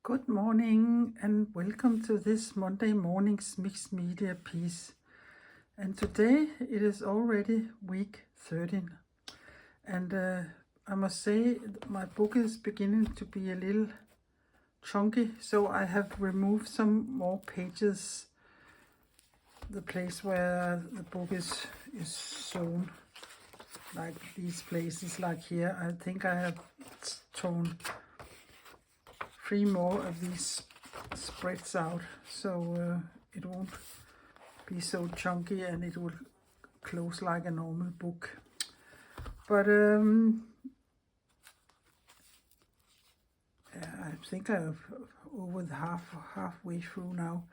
Good morning and welcome to this Monday morning's mixed media piece. And today it is already week 13. And I must say my book is beginning to be a little chunky, so I have removed some more pages, the place where the book is sewn, like these places, like here. I think I have torn 3 more of these spreads out, so it won't be so chunky and it will close like a normal book. But yeah, I think I'm over halfway through now.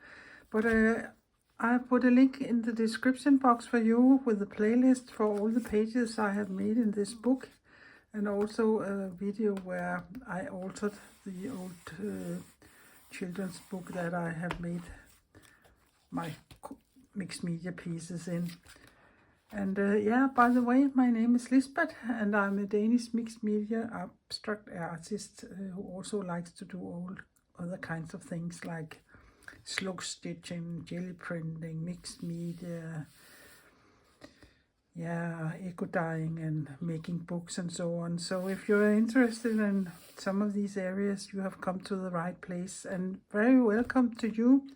But I put a link in the description box for you with a playlist for all the pages I have made in this book, and also a video where I altered the old children's book that I have made my mixed media pieces in. And yeah, by the way, my name is Lisbeth and I'm a Danish mixed media abstract artist who also likes to do all other kinds of things like slug stitching, jelly printing, mixed media, eco dyeing and making books and so on. So if you're interested in some of these areas, you have come to the right place, and very welcome to you.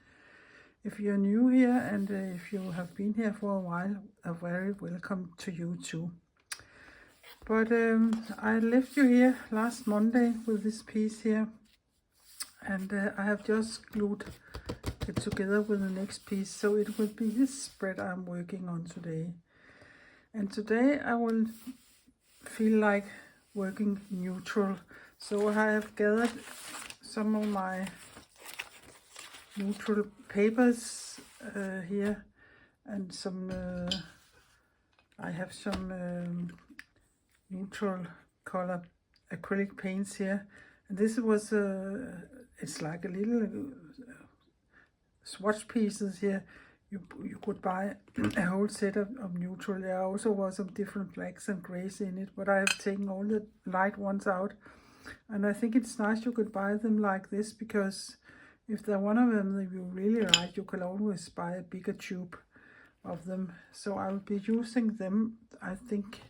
If you're new here and if you have been here for a while, a very welcome to you too. But I left you here last Monday with this piece here, and I have just glued it together with the next piece, so it will be this spread I'm working on today. And today I will feel like working neutral, so I have gathered some of my neutral papers here, and some I have some neutral color acrylic paints here, and this was it's like a little swatch pieces here. You could buy a whole set of neutral. There also was some different blacks and grays in it, but I have taken all the light ones out, and I think it's nice you could buy them like this, because if they're one of them that you really like, you can always buy a bigger tube of them. So I will be using them, I think.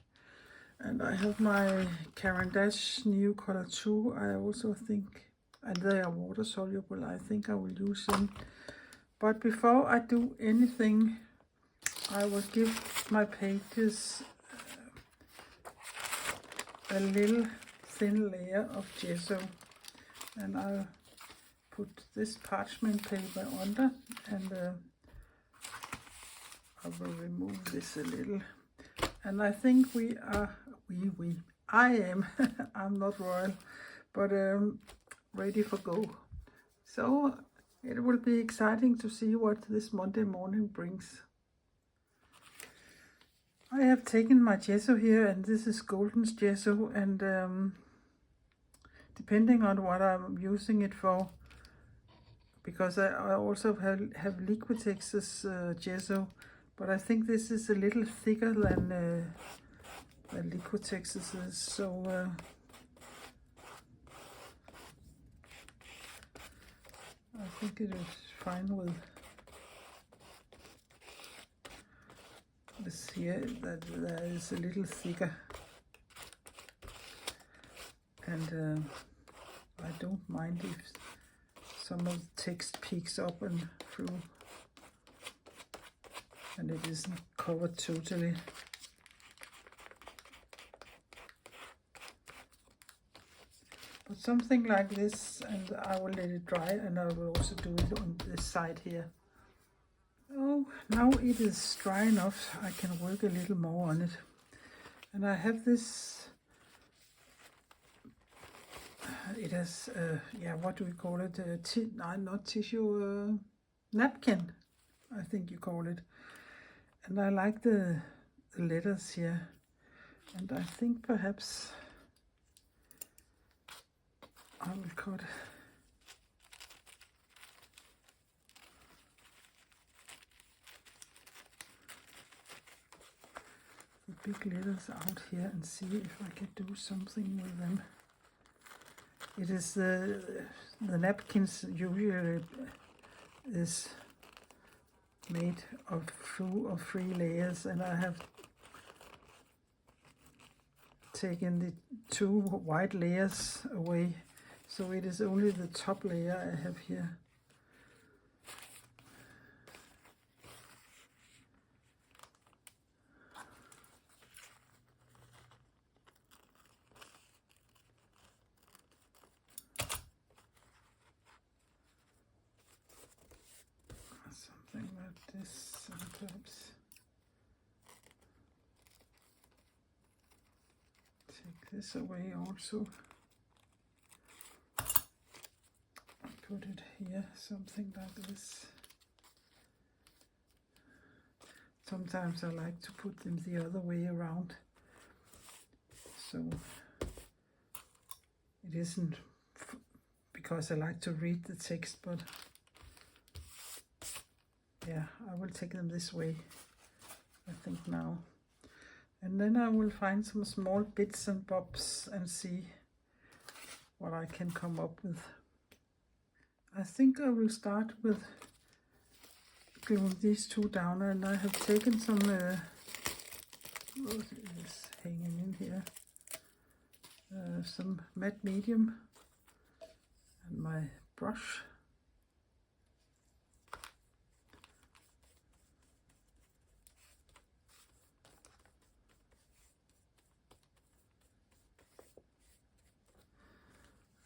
And I have my Caran d'Ache Neo Color 2, I also think, and they are water soluble. I think I will use them. But before I do anything, I will give my pages a little thin layer of gesso, and I'll put this parchment paper under, and I will remove this a little. And I think I am, I'm not royal, but ready for go. So it will be exciting to see what this Monday morning brings. I have taken my gesso here, and this is Golden's gesso, and depending on what I'm using it for, because I also have Liquitex's gesso, but I think this is a little thicker than Liquitex's is, so I think it is fine with this here, that is a little thicker, and I don't mind if some of the text peeks up and through and it isn't covered totally. But something like this, and I will let it dry, and I will also do it on this side here. Oh, now it is dry enough, I can work a little more on it. And I have this, it has, what do we call it? Not tissue, napkin, I think you call it. And I like the letters here. And I think perhaps I will cut the big letters out here and see if I can do something with them. It is the napkins usually is made of 2 or 3 layers, and I have taken the 2 white layers away, so it is only the top layer I have here. Something like this sometimes. Take this away also. Put it here, something like this. Sometimes I like to put them the other way around, so it isn't because I like to read the text, but yeah, I will take them this way, I think now. And then I will find some small bits and bobs and see what I can come up with. I think I will start with gluing these 2 down, and I have taken some, what is hanging in here, some matte medium and my brush.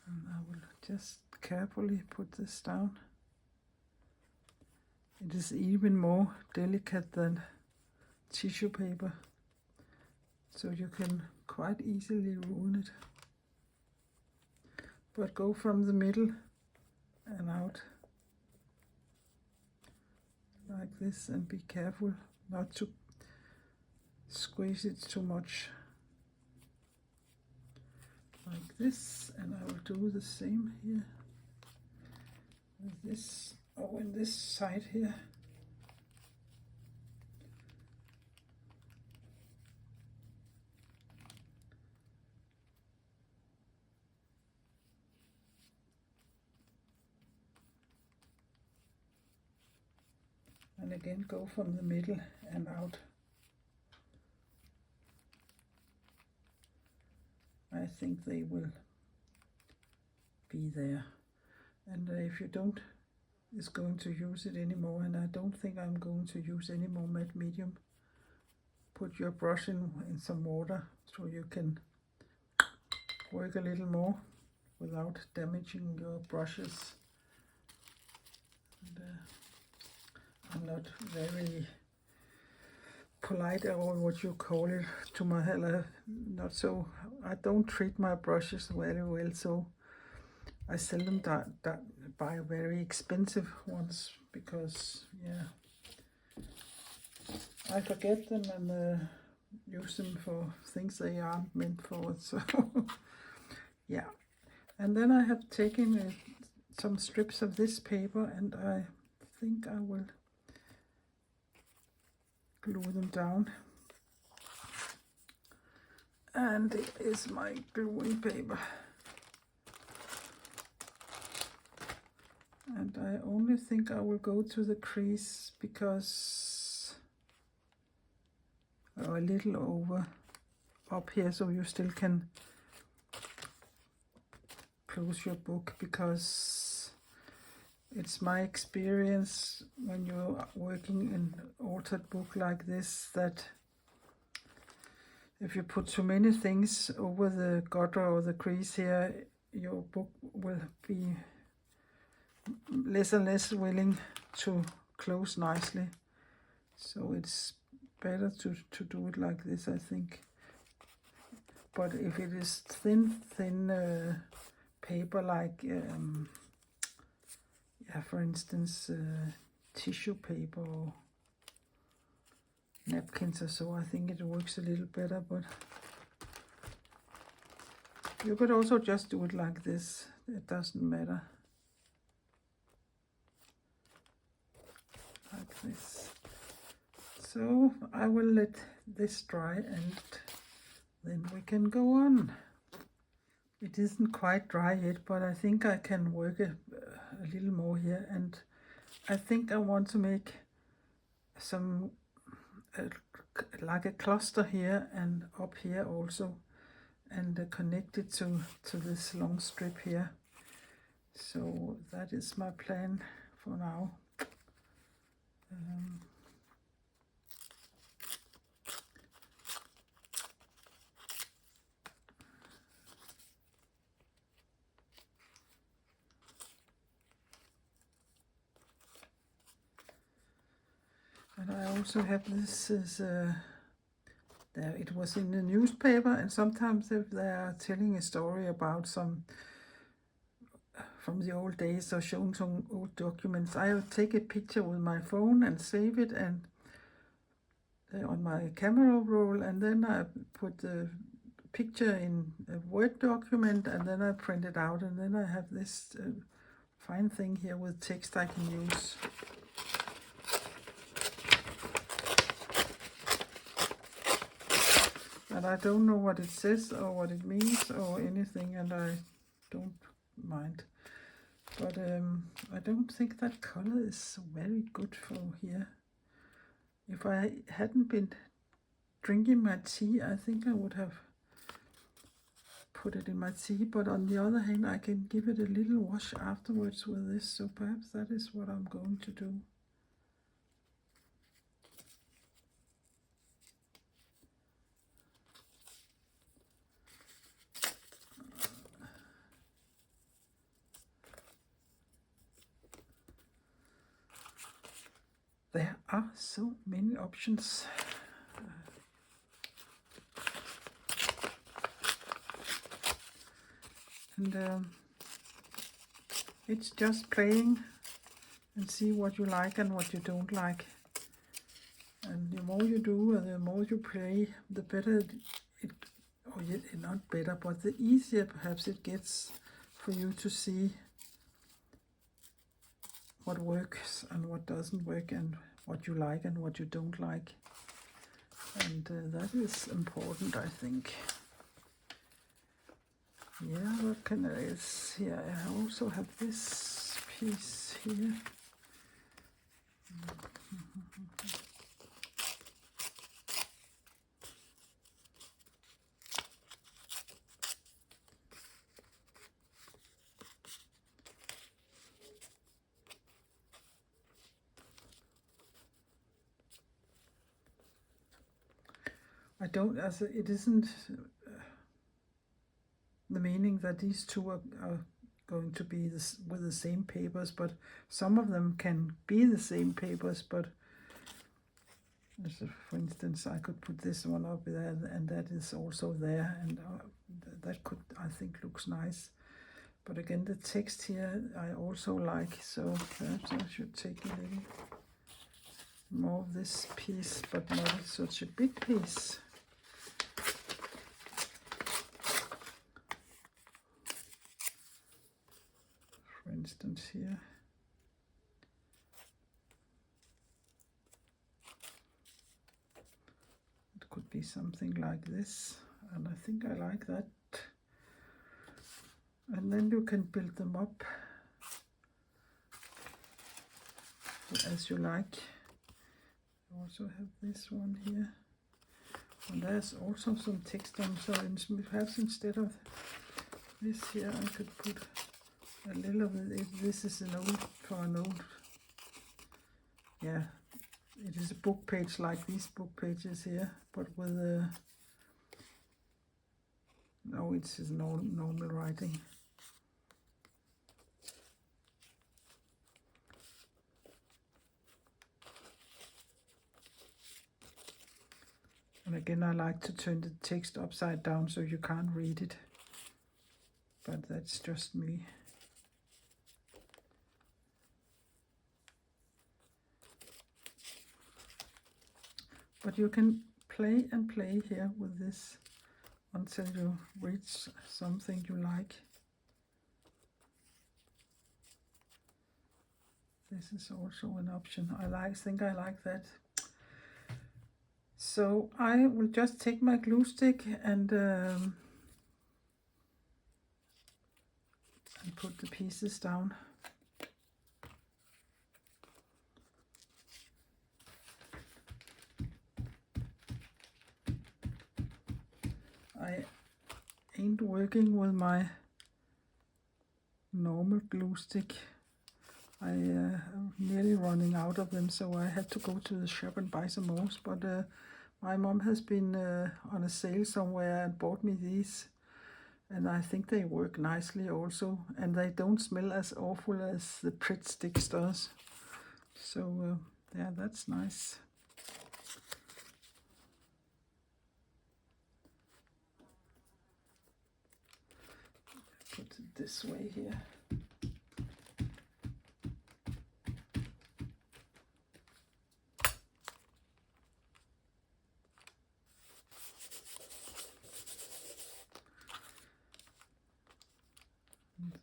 And I will just carefully put this down. It is even more delicate than tissue paper, so you can quite easily ruin it. But go from the middle and out like this, and be careful not to squeeze it too much. Like this, and I will do the same here with this, in this side here. And again go from the middle and out. I think they will be there. And if you don't is going to use it anymore, and I don't think I'm going to use any more matte medium, put your brush in some water so you can work a little more without damaging your brushes. And, I'm not very polite, or what you call it, to my not so. I don't treat my brushes very well, so I seldom buy very expensive ones, because yeah, I forget them and use them for things they aren't meant for. So yeah, and then I have taken some strips of this paper, and I think I will glue them down. And it is my gluing paper. And I only think I will go to the crease, because a little over up here, so you still can close your book, because it's my experience when you're working in altered book like this, that if you put too many things over the gutter or the crease here, your book will be less and less willing to close nicely. So it's better to do it like this, I think. But if it is thin paper, like yeah, for instance, tissue paper or napkins or so, I think it works a little better. But you could also just do it like this, it doesn't matter. Like this. So I will let this dry, and then we can go on. It isn't quite dry yet, but I think I can work a little more here, and I think I want to make some like a cluster here and up here also, and connect it to this long strip here. So that is my plan for now. And I also have this is there. It was in the newspaper, and sometimes if they are telling a story about some from the old days or showing some old documents, I will take a picture with my phone and save it and on my camera roll, and then I put the picture in a Word document, and then I print it out, and then I have this fine thing here with text I can use. And I don't know what it says or what it means or anything, and I don't mind. But I don't think that color is very good for here. If I hadn't been drinking my tea, I think I would have put it in my tea. But on the other hand, I can give it a little wash afterwards with this. So perhaps that is what I'm going to do. There are so many options. And it's just playing and see what you like and what you don't like. And the more you do and the more you play, the better it, or not better, but the easier perhaps it gets for you to see what works and what doesn't work, and what you like and what you don't like. And that is important, I think. Yeah, what can I see? I also have this piece here. I don't, as it isn't the meaning that these two are going to be this, with the same papers, but some of them can be the same papers. But for instance, I could put this one up there, and that is also there, and that could, I think, looks nice. But again, the text here I also like, so perhaps I should take a little more of this piece, but not such a big piece. For instance, here. It could be something like this, and I think I like that. And then you can build them up as you like. I also have this one here, and there's also some text on, so perhaps instead of this here I could put a little of it. If this is an old, for an old, yeah, it is a book page like these book pages here, but with a, no, it's normal writing. And again, I like to turn the text upside down so you can't read it, but that's just me. But you can play and play here with this until you reach something you like. This is also an option. I think I like that. So I will just take my glue stick and and put the pieces down. I ain't working with my normal glue stick. I'm nearly running out of them, so I had to go to the shop and buy some more. But my mom has been on a sale somewhere and bought me these, and I think they work nicely also, and they don't smell as awful as the Pret Sticks does. So yeah, that's nice. Put it this way here.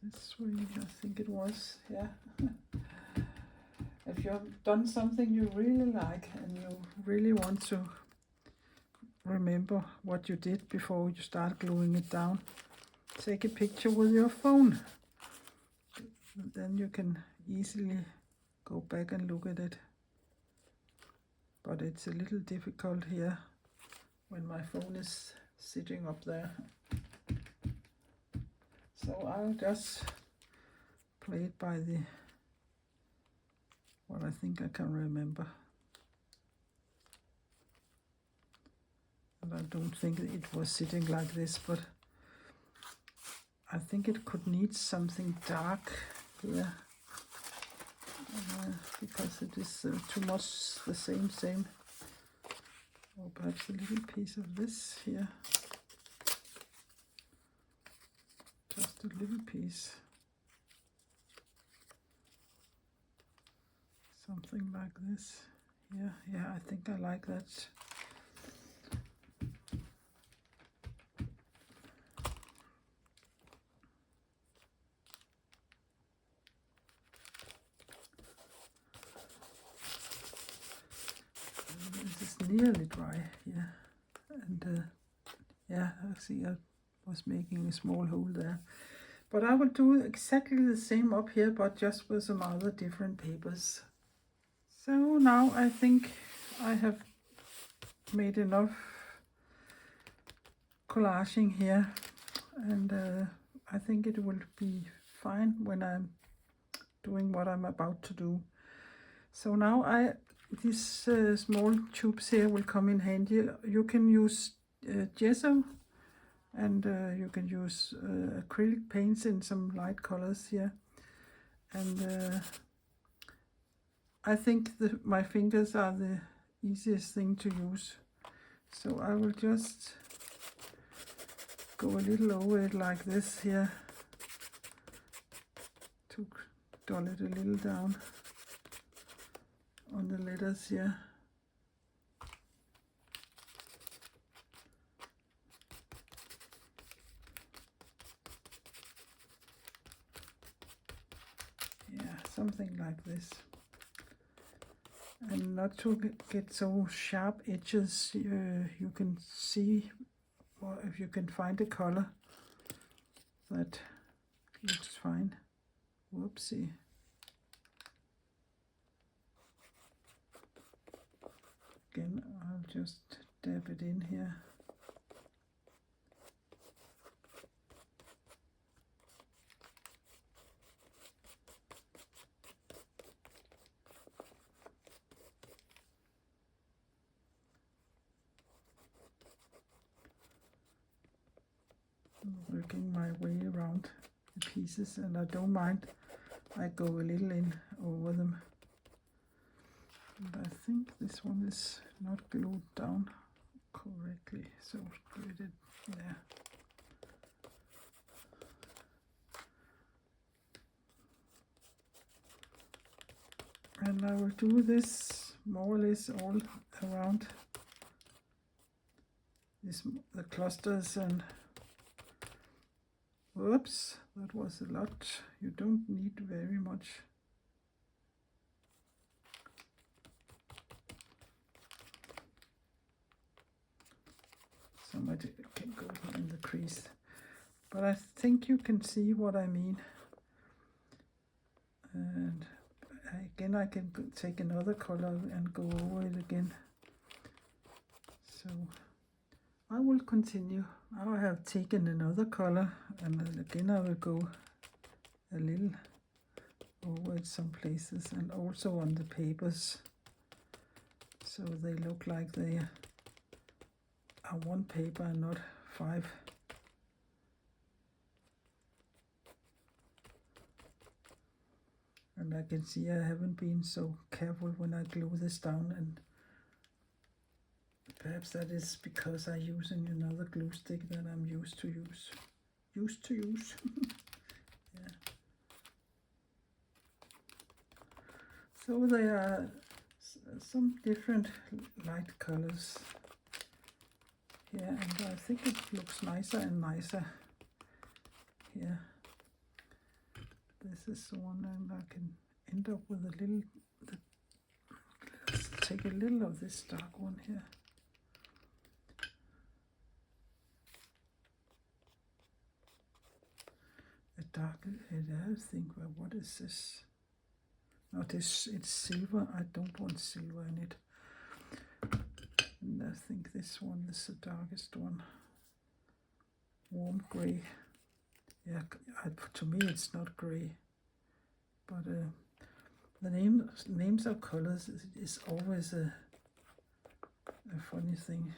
This way, I think it was, yeah. If you've done something you really like and you really want to remember what you did before you start gluing it down, take a picture with your phone. Then you can easily go back and look at it. But it's a little difficult here when my phone is sitting up there. So I'll just play it by the what I think I can remember. And I don't think it was sitting like this, but I think it could need something dark here, because it is too much the same. Or perhaps a little piece of this here. Just a little piece. Something like this. Yeah, I think I like that. This is nearly dry here. And yeah, I see I was making a small hole there. But I will do exactly the same up here, but just with some other different papers. So now I think I have made enough collaging here, and I think it will be fine when I'm doing what I'm about to do. So now these small tubes here will come in handy. You can use gesso, and you can use acrylic paints in some light colors here. And I think my fingers are the easiest thing to use. So I will just go a little over it like this here to dull it a little down on the letters here. Yeah, something like this. And not to get so sharp edges, you can see, or if you can find a color that looks fine. Whoopsie. Again, I'll just dab it in here. Working my way around the pieces, and I don't mind. I go a little in over them. And I think this one is not glued down correctly, so get it there. And I will do this more or less all around the clusters. And whoops, that was a lot. You don't need very much. Somebody can go in the crease, but I think you can see what I mean. And again I can take another color and go over it again. So I will continue. Now I have taken another color, and then again I will go a little over it some places, and also on the papers, so they look like they are one paper and not 5. And I can see I haven't been so careful when I glue this down, and perhaps that is because I'm using another glue stick that I'm used to use. Yeah. So there are some different light colors here, and I think it looks nicer and nicer here. This is the one, and I can end up with a little, let's take a little of this dark one here. A dark, I think, well, what is this? No, it's silver. I don't want silver in it. And I think this one is the darkest one. Warm gray. Yeah, to me it's not gray, but the names of colors is always a funny thing.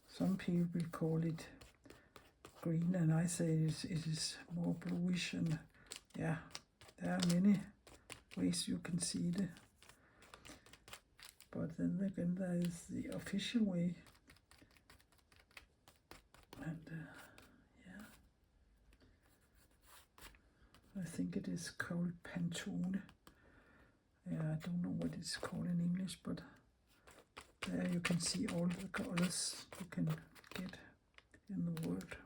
Some people call it green, and I say it is more bluish, and yeah, there are many ways you can see it. But then again, there is the official way, and yeah, I think it is called Pantone. Yeah, I don't know what it's called in English, but there you can see all the colors you can get in the world.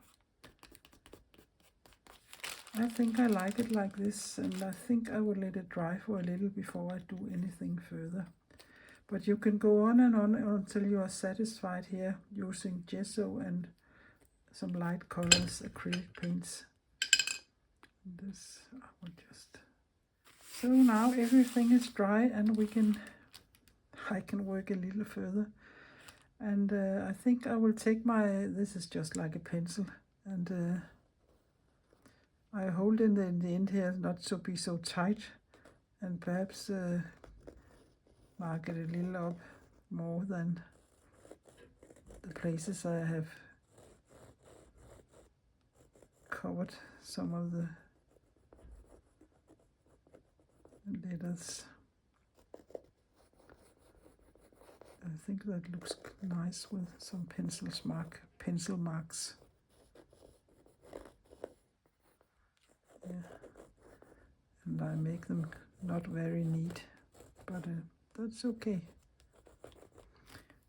I think I like it like this, and I think I will let it dry for a little before I do anything further. But you can go on and on until you are satisfied here using gesso and some light colors, acrylic paints. And this I will just... So now everything is dry, and I can work a little further. And I think I will take this is just like a pencil, and I hold in the end here not to be so tight, and perhaps mark it a little up more than the places I have covered some of the letters. I think that looks nice with some pencil marks. Yeah. And I make them not very neat, but that's okay.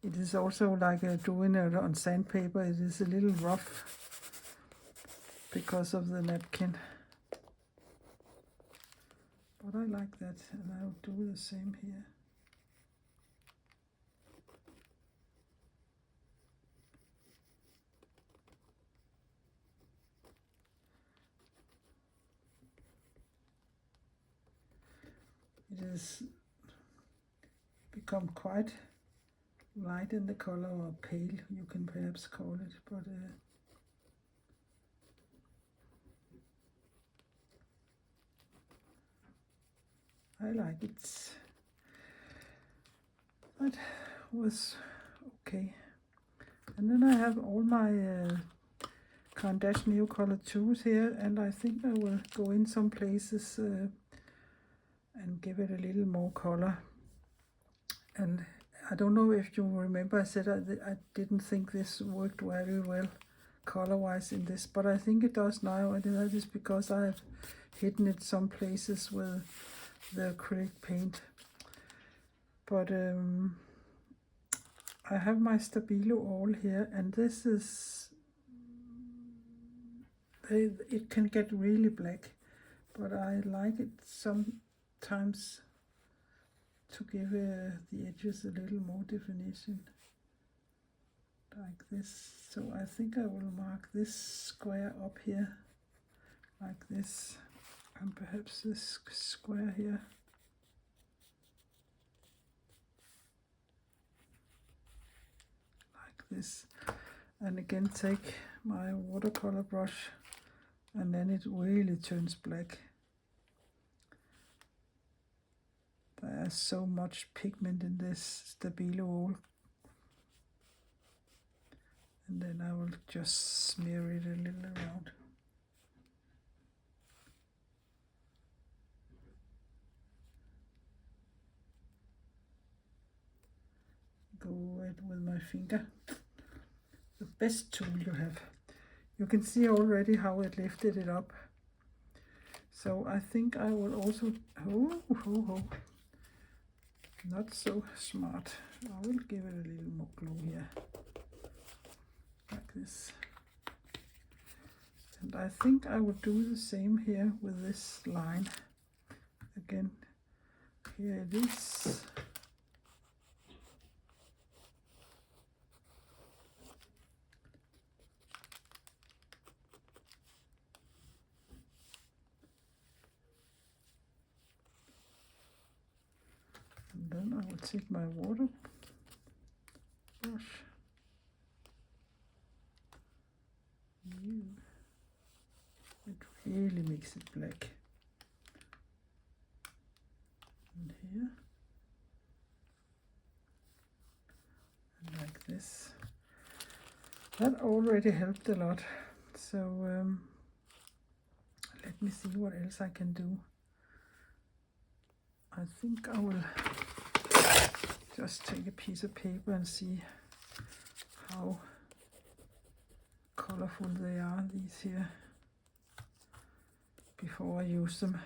It is also like doing it on sandpaper. It is a little rough because of the napkin. But I like that, and I'll do the same here. It has become quite light in the color, or pale, you can perhaps call it, but I like it. That was okay. And then I have all my Caran d'Ache color 2s here, and I think I will go in some places and give it a little more color. And I don't know if you remember, I said I didn't think this worked very well color-wise in this, but I think it does now, and that is because I have hidden it some places with the acrylic paint. But I have my Stabilo all here, and this is, it can get really black, but I like it sometimes to give the edges a little more definition, like this. So I think I will mark this square up here, like this. and perhaps this square here. Like this. And again take my watercolor brush, and then it really turns black. There's so much pigment in this Stabilo wool. And then I will just smear it a little around. Go it with my finger. The best tool you have. You can see already how it lifted it up. So I think I will also, not so smart. I will give it a little more glue here, like this. And I think I will do the same here with this line. Again, here it is. And then I will take my water brush. It really makes it black. And here. And like this. That already helped a lot. So let me see what else I can do. I think I will just take a piece of paper and see how colorful they are, these here, before I use them.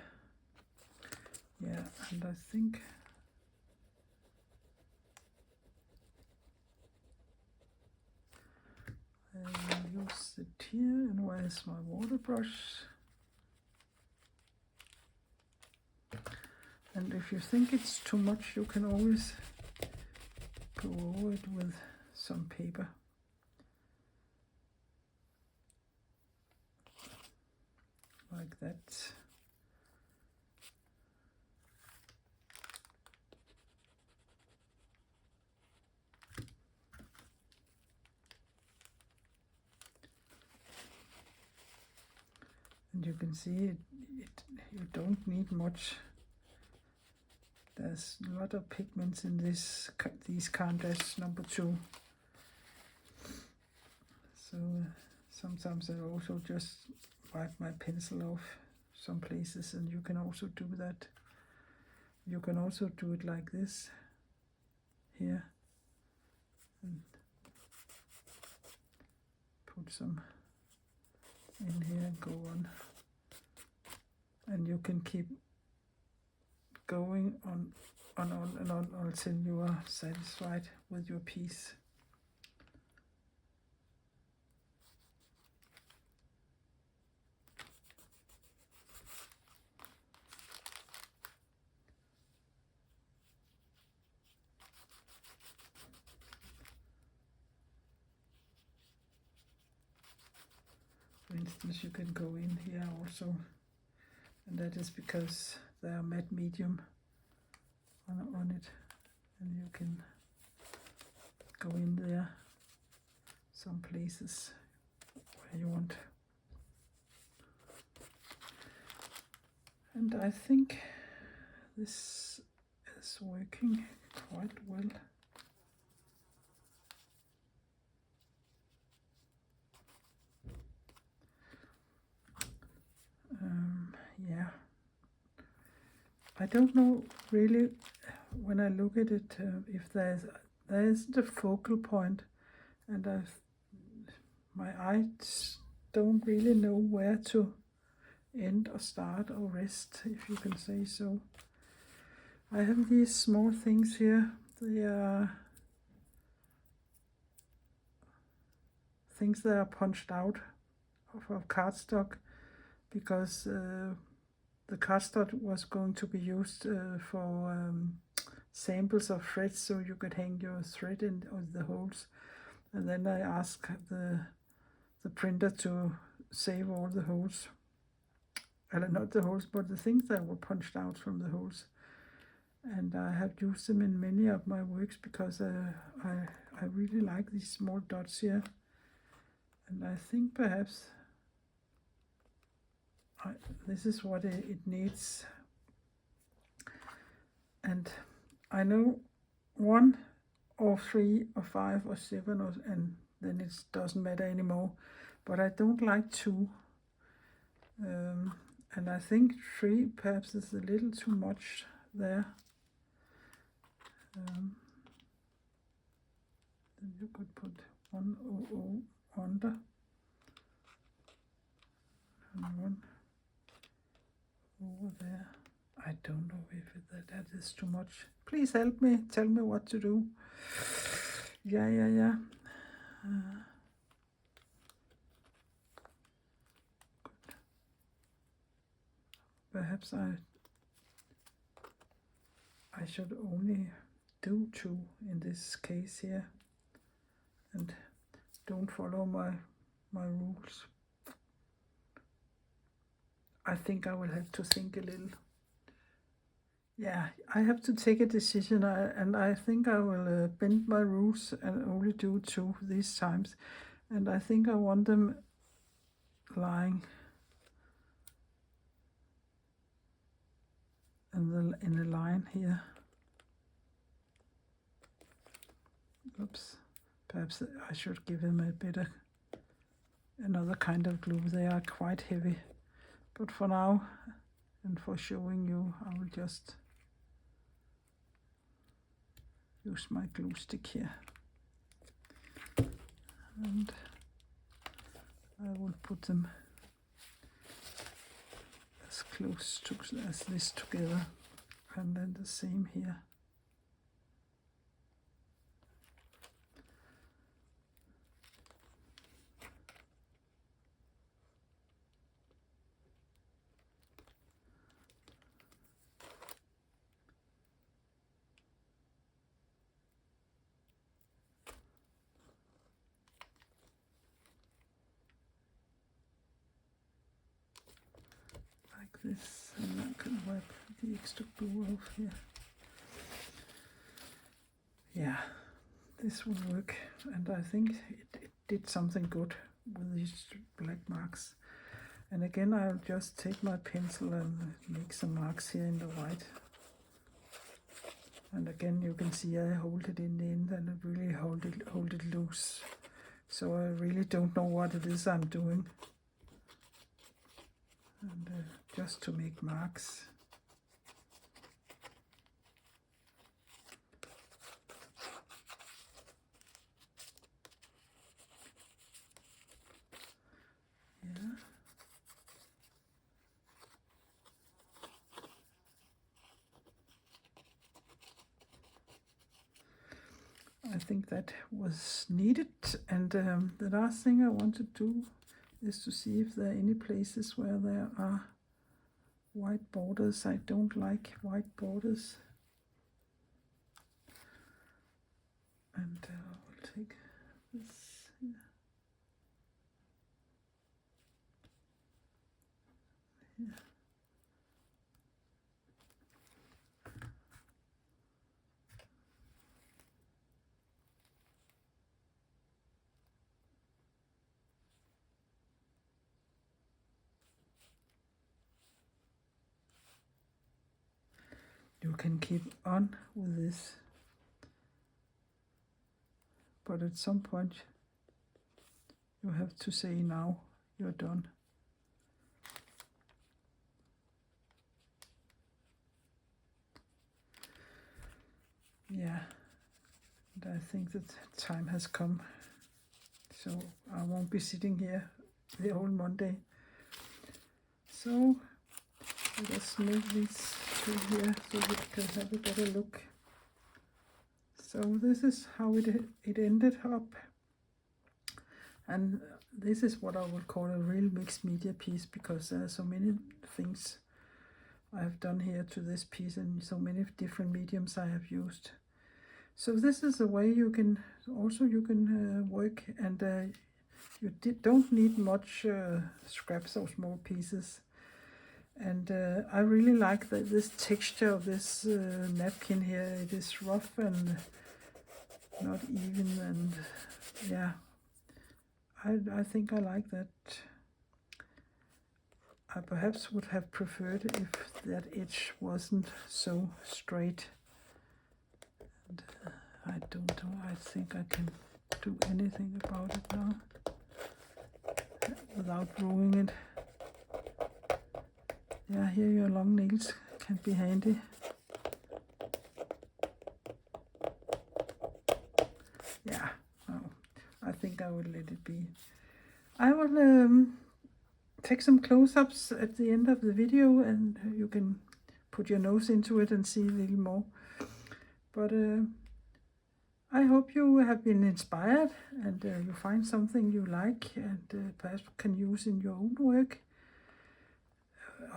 Yeah, and I think I will use it here. And where's my water brush? And if you think it's too much, you can always go over it with some paper. Like that. And you can see you don't need much. There's a lot of pigments in these contrasts number 2. So sometimes I also just wipe my pencil off some places, and you can also do that. You can also do it like this here, and put some in here and go on. And you can keep going on and on until you are satisfied with your piece. For instance, you can go in here also, and that is because they are matte medium on it, and you can go in there some places where you want. And I think this is working quite well. Yeah, I don't know really when I look at it if there isn't a focal point, and my eyes don't really know where to end or start or rest, if you can say so. I have these small things here. They are things that are punched out of cardstock, because the cardstock was going to be used for samples of threads, so you could hang your thread in the holes. And then I asked the printer to save all the holes, not the holes, but the things that were punched out from the holes. And I have used them in many of my works because I really like these small dots here. And I think perhaps this is what it needs. And I know 1 or 3 or 5 or 7 and then it doesn't matter anymore. But I don't like 2. And I think 3 perhaps is a little too much there. Then you could put 100 under and 1 over there. I don't know if that is too much. Please help me. Tell me what to do. Yeah. Good. Perhaps I should only do 2 in this case here, and don't follow my rules. I think I will have to think a little. Yeah, I have to take a decision, and I think I will bend my rules and only do 2 these times. And I think I want them lying in the line here. Oops, perhaps I should give them a bit of another kind of glue. They are quite heavy, but for now and for showing you, I will just use my glue stick here, and I will put them as close to as this together, and then the same here. This, and I can wipe the extra glue off here. Yeah, this will work, and I think it did something good with these black marks. And again, I'll just take my pencil and make some marks here in the white. And again, you can see I hold it in the end and I really hold it loose. So I really don't know what it is I'm doing. And just to make marks. Yeah. I think that was needed, and the last thing I want to do is to see if there are any places where there are white borders. I don't like white borders. And I will take this here. Here. You can keep on with this, but at some point you have to say now you're done. Yeah, and I think that time has come, so I won't be sitting here the whole Monday. So let us move these two here so we can have a better look. So this is how it ended up, and this is what I would call a real mixed media piece, because there are so many things I have done here to this piece and so many different mediums I have used. So this is a way you can work, and you don't need much scraps or small pieces. And I really like this texture of this napkin here. It is rough and not even, and yeah, I think I like that. I perhaps would have preferred if that edge wasn't so straight. And, I don't know, I think I can do anything about it now without ruining it. Yeah, here your long nails can be handy. Yeah, no, I think I will let it be. I will take some close-ups at the end of the video, and you can put your nose into it and see a little more. But I hope you have been inspired and you find something you like and perhaps can use in your own work.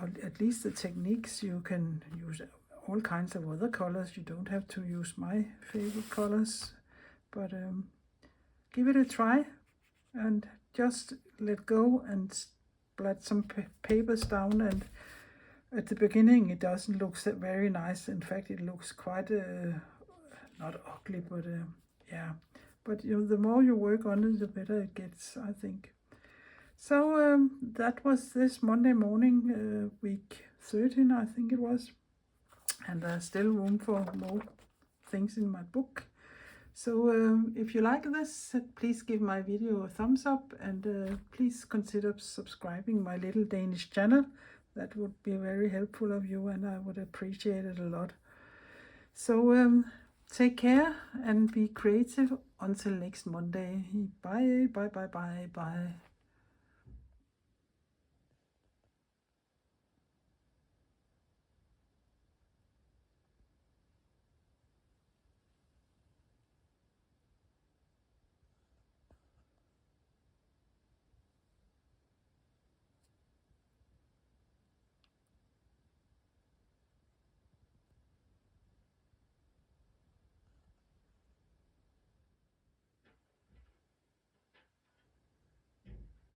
Or at least the techniques, you can use all kinds of other colors. You don't have to use my favorite colors, but give it a try and just let go and splat some papers down. And at the beginning it doesn't look very nice. In fact, it looks quite not ugly, but yeah, but you know, the more you work on it, the better it gets, I think. So that was this Monday morning, week 13, I think it was. And there's still room for more things in my book. So if you like this, please give my video a thumbs up, and please consider subscribing my little Danish channel. That would be very helpful of you, and I would appreciate it a lot. So take care and be creative until next Monday. Bye, bye, bye, bye, bye.